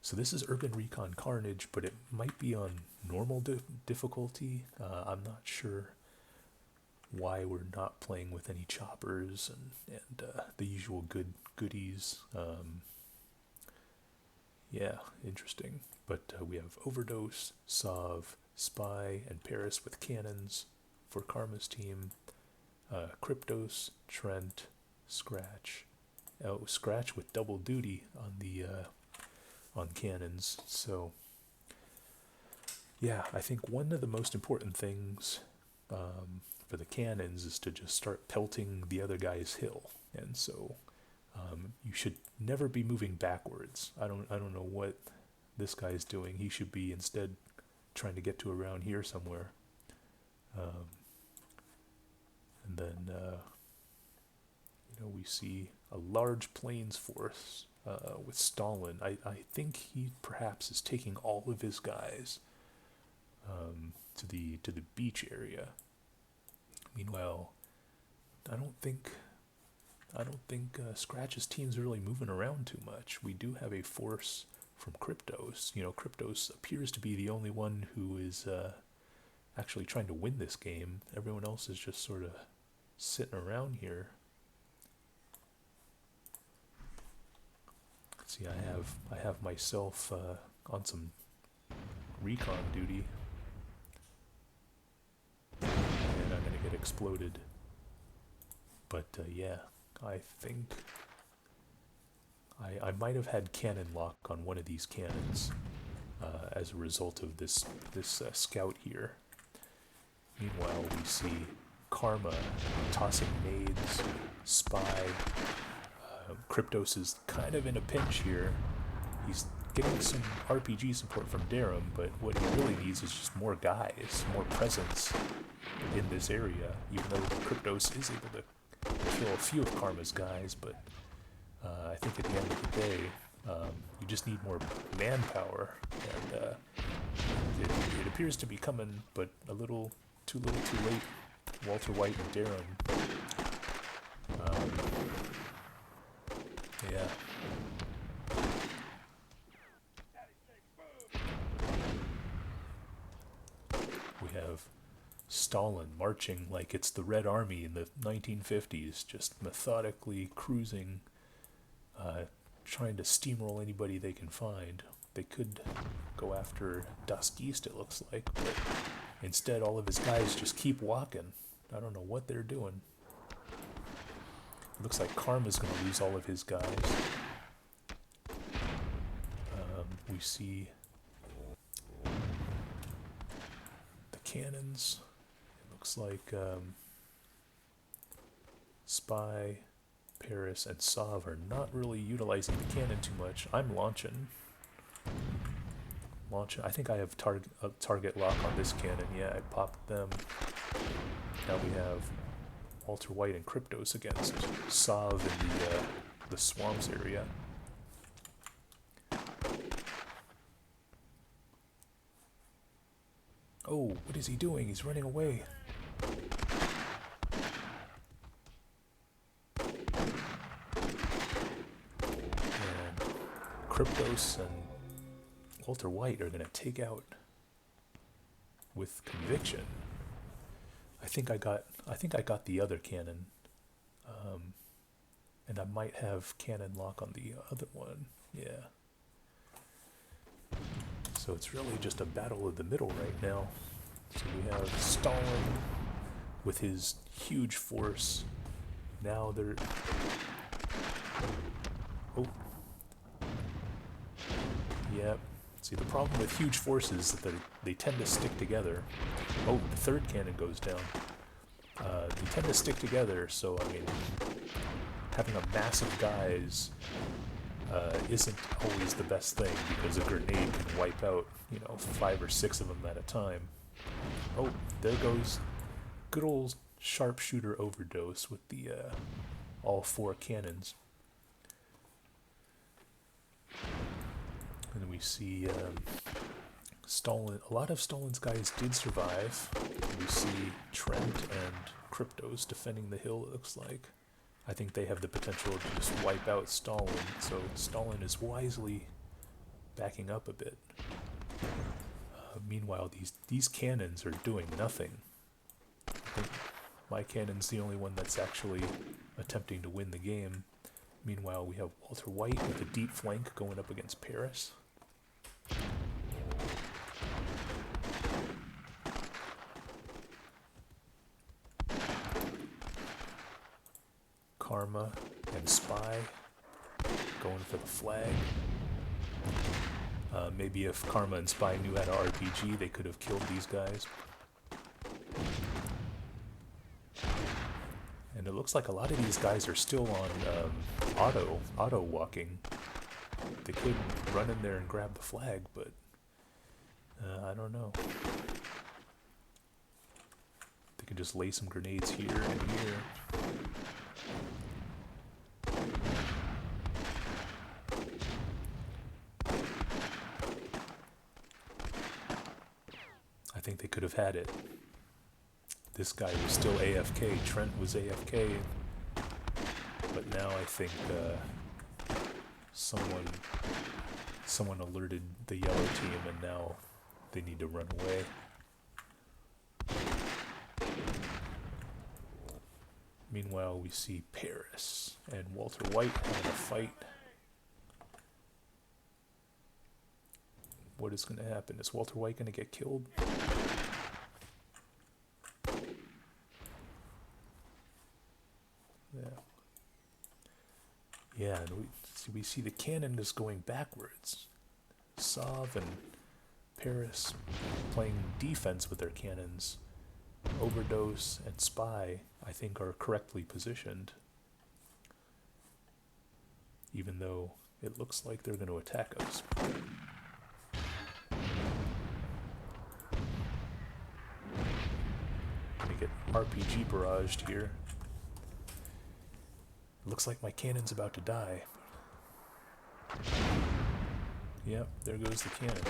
So this is Urban Recon Carnage, but it might be on normal difficulty. I'm not sure why we're not playing with any choppers and the usual goodies. Yeah, interesting. But we have Overdose, Sov, Spy, and Paris with cannons for Karma's team. Cryptos, Trent, Scratch. Oh, Scratch with double duty on the on cannons. So yeah, I think one of the most important things for the cannons is to just start pelting the other guy's hill, and so you should never be moving backwards. I don't know what this guy's doing. He should be instead trying to get to around here somewhere. And then you know, we see a large planes force with Stalin. I think he perhaps is taking all of his guys to the beach area. Meanwhile, I don't think Scratch's team's really moving around too much. We do have a force from Cryptos. You know, Cryptos appears to be the only one who is actually trying to win this game. Everyone else is just sort of sitting around here. See, I have myself on some recon duty, and I'm gonna get exploded. But yeah, I think I might have had cannon lock on one of these cannons as a result of this scout here. Meanwhile, we see Karma tossing nades, Spy. Cryptos is kind of in a pinch here. He's getting some RPG support from Darum, but what he really needs is just more guys, more presence in this area, even though Cryptos is able to kill a few of Karma's guys, but I think at the end of the day, you just need more manpower, and it appears to be coming, but a little too late. Walter White and Darum. Yeah. We have Stalin marching like it's the Red Army in the 1950s, just methodically cruising, trying to steamroll anybody they can find. They could go after Dusk East, it looks like, but instead all of his guys just keep walking. I don't know what they're doing. It looks like Karma's going to lose all of his guys. We see cannons. It looks like Spy, Paris, and Sauv are not really utilizing the cannon too much. I'm launching. I think I have target lock on this cannon. Yeah, I popped them. Now we have Walter White and Kryptos against Sauv in the swamps area. Oh, what is he doing? He's running away. And Kryptos and Walter White are going to take out with conviction. I think I got the other cannon, and I might have cannon lock on the other one. Yeah. So it's really just a battle of the middle right now. So we have Stalin with his huge force. Now they're... Oh. Yep. See, the problem with huge forces is that they tend to stick together. Oh, the third cannon goes down. They tend to stick together, so, I mean, having a massive guys isn't always the best thing, because a grenade can wipe out, 5 or 6 of them at a time. Oh, there goes good old sharpshooter overdose with the all 4 cannons. And we see Stalin. A lot of Stalin's guys did survive. We see Trent and Kryptos defending the hill, it looks like. I think they have the potential to just wipe out Stalin, so Stalin is wisely backing up a bit. Meanwhile, these cannons are doing nothing. I think my cannon's the only one that's actually attempting to win the game. Meanwhile, we have Walter White with a deep flank going up against Paris. Karma and Spy going for the flag. Maybe if Karma and Spy knew how to RPG, they could have killed these guys. And it looks like a lot of these guys are still on auto walking. They could run in there and grab the flag, but I don't know. They could just lay some grenades here and here. I think they could have had it. This guy was still AFK. Trent was AFK, but now I think someone alerted the yellow team, and now they need to run away. Meanwhile, we see Paris and Walter White having a fight. What is going to happen? Is Walter White going to get killed? Yeah, and we see the cannon is going backwards. Sauv and Paris playing defense with their cannons. Overdose and Spy, I think, are correctly positioned. Even though it looks like they're going to attack us. Gonna get RPG barraged here. Looks like my cannon's about to die. Yep, there goes the cannon.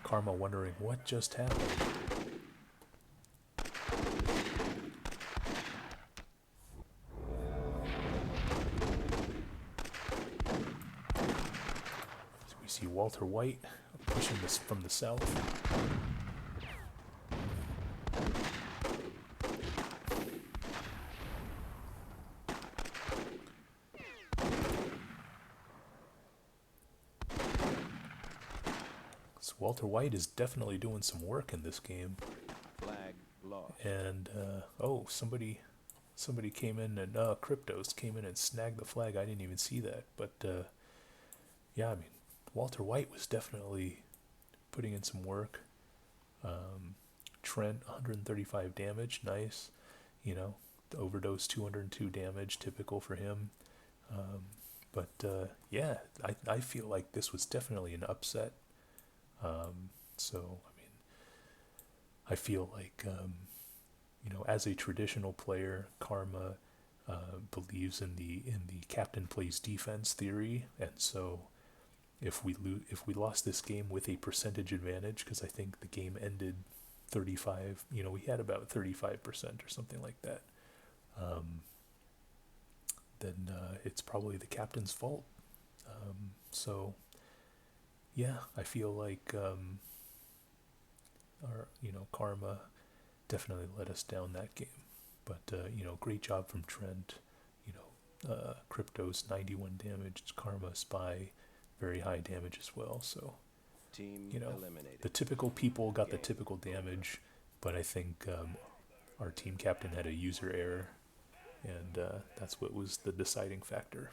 Karma wondering what just happened. See Walter White pushing this from the south. So Walter White is definitely doing some work in this game.
Flag lost.
And oh, somebody came in and Cryptos came in and snagged the flag. I didn't even see that, but yeah, I mean, Walter White was definitely putting in some work. Trent 135 damage, nice. You know, the overdose 202 damage, typical for him. But yeah, I feel like this was definitely an upset. So I mean, I feel like you know, as a traditional player, Karma believes in the captain plays defense theory, and so if we lost this game with a percentage advantage, because I think the game ended 35, you know, we had about 35% or something like that, then it's probably the captain's fault. So yeah, I feel like our, you know, Karma definitely let us down that game, but you know, great job from Trent. You know, Cryptos 91 damage, Karma Spy very high damage as well. So
Team
you know,
eliminated.
the typical people got the typical damage, but I think our team captain had a user error, and that's what was the deciding factor.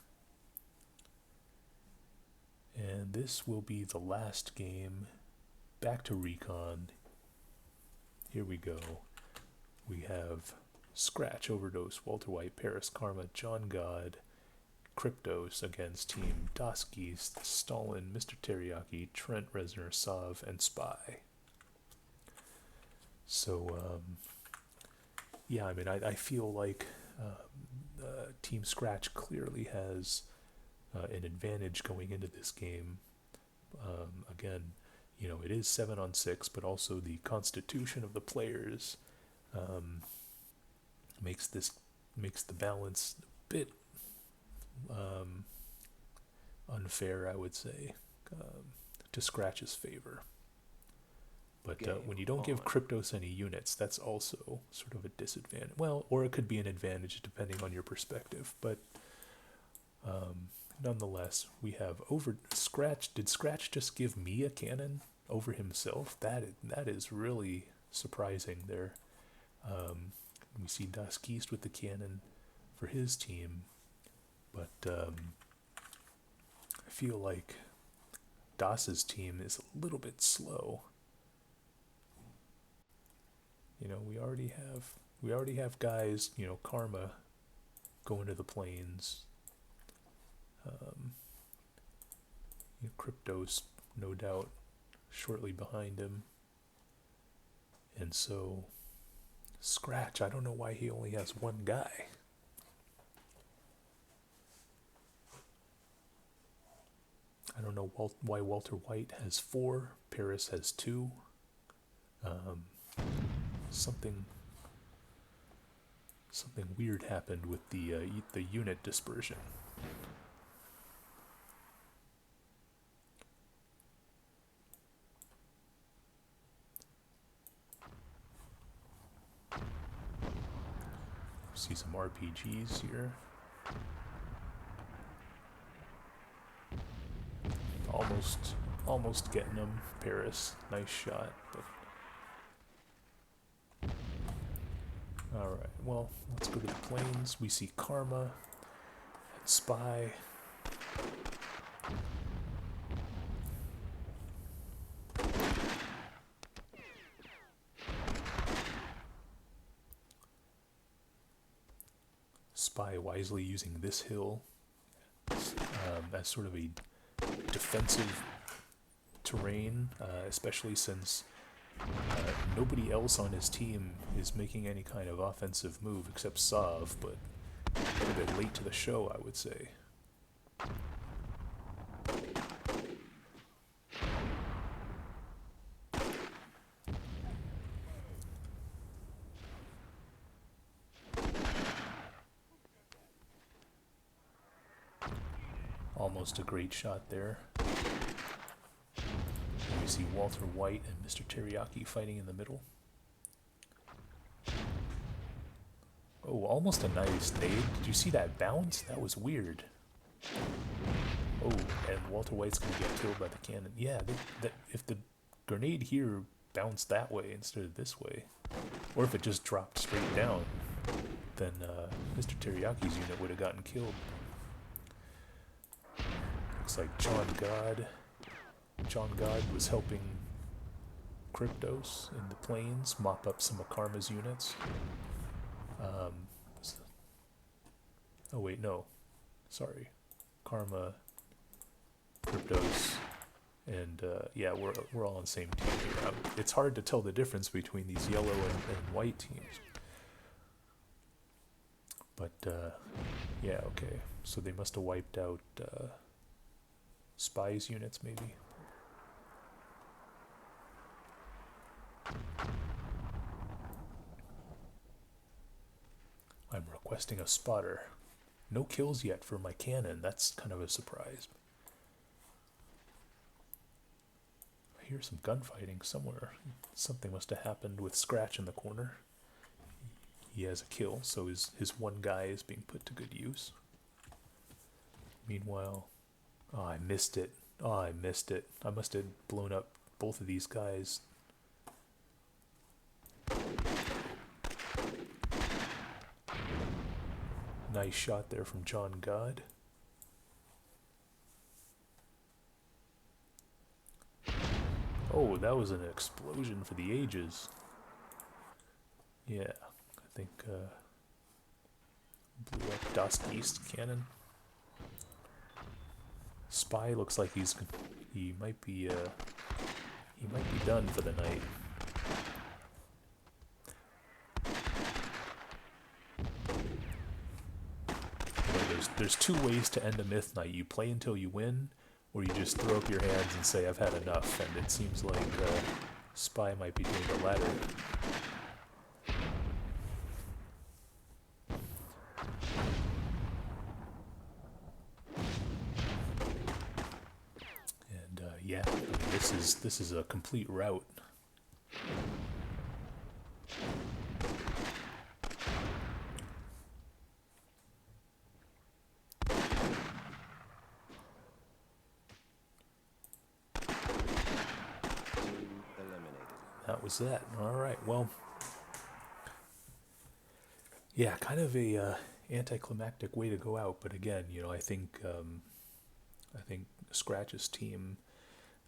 And this will be the last game. Back to Recon. Here we go. We have Scratch, Overdose, Walter White, Paris, Karma, John God, Cryptos against Team Doskis, Stalin, Mr. Teriyaki, Trent Reznor, Sav, and Spy. So, yeah, I mean, I feel like Team Scratch clearly has an advantage going into this game. Again, you know, it is 7-on-6, but also the constitution of the players makes the balance a bit unfair, I would say, to Scratch's favor. But when you don't give Cryptos any units, that's also sort of a disadvantage. Well, or it could be an advantage depending on your perspective. But nonetheless, we have over Scratch. Did Scratch just give me a cannon over himself? That is really surprising there. We see Dusk East with the cannon for his team, but I feel like Das's team is a little bit slow. You know, we already have guys, you know, Karma going to the plains. You know, Cryptos, no doubt, shortly behind him. And so, Scratch, I don't know why he only has one guy. I don't know why Walter White has 4, Paris has 2. Something weird happened with the unit dispersion. See some RPGs here. Almost getting them. Paris, nice shot. But all right, well, let's go to the plains. We see Karma and Spy. Spy wisely using this hill as sort of a defensive terrain, especially since nobody else on his team is making any kind of offensive move except Sav, but a bit late to the show, I would say. Almost a great shot there. We see Walter White and Mr. Teriyaki fighting in the middle. Oh, almost a nice nade. Did you see that bounce? That was weird. Oh, and Walter White's going to get killed by the cannon. Yeah, if the grenade here bounced that way instead of this way. Or if it just dropped straight down, then Mr. Teriyaki's unit would have gotten killed. Looks like John God was helping Kryptos in the plains mop up some of Karma's units. Oh wait, no. Sorry. Karma, Kryptos, and yeah, we're all on the same team here. It's hard to tell the difference between these yellow and white teams. But yeah, okay. So they must have wiped out spies units, maybe. I'm requesting a spotter. No kills yet for my cannon. That's kind of a surprise. I hear some gunfighting somewhere. Something must have happened with Scratch in the corner. He has a kill, so his one guy is being put to good use. Meanwhile, oh, I missed it. Oh, I missed it. I must have blown up both of these guys. Nice shot there from John God. Oh, that was an explosion for the ages. Yeah, I think blew up Das East cannon. Spy looks like he might be done for the night. There's two ways to end a myth night. You play until you win, or you just throw up your hands and say, I've had enough. And it seems like Spy might be doing the latter. And yeah, I mean, this is a complete rout. That was that. All right. Well, yeah, kind of a anticlimactic way to go out. But again, you know, I think Scratch's team,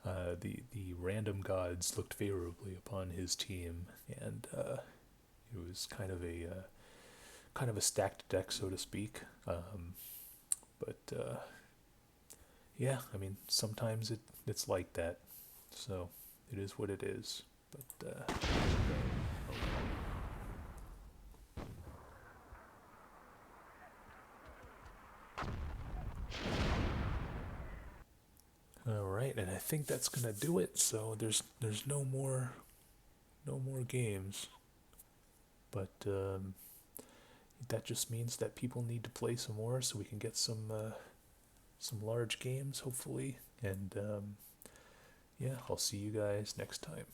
the random gods looked favorably upon his team, and it was kind of a stacked deck, so to speak. But yeah, I mean, sometimes it's like that. So it is what it is. But all right, and I think that's gonna do it. So there's no more games, but that just means that people need to play some more, so we can get some large games, hopefully. And yeah, I'll see you guys next time.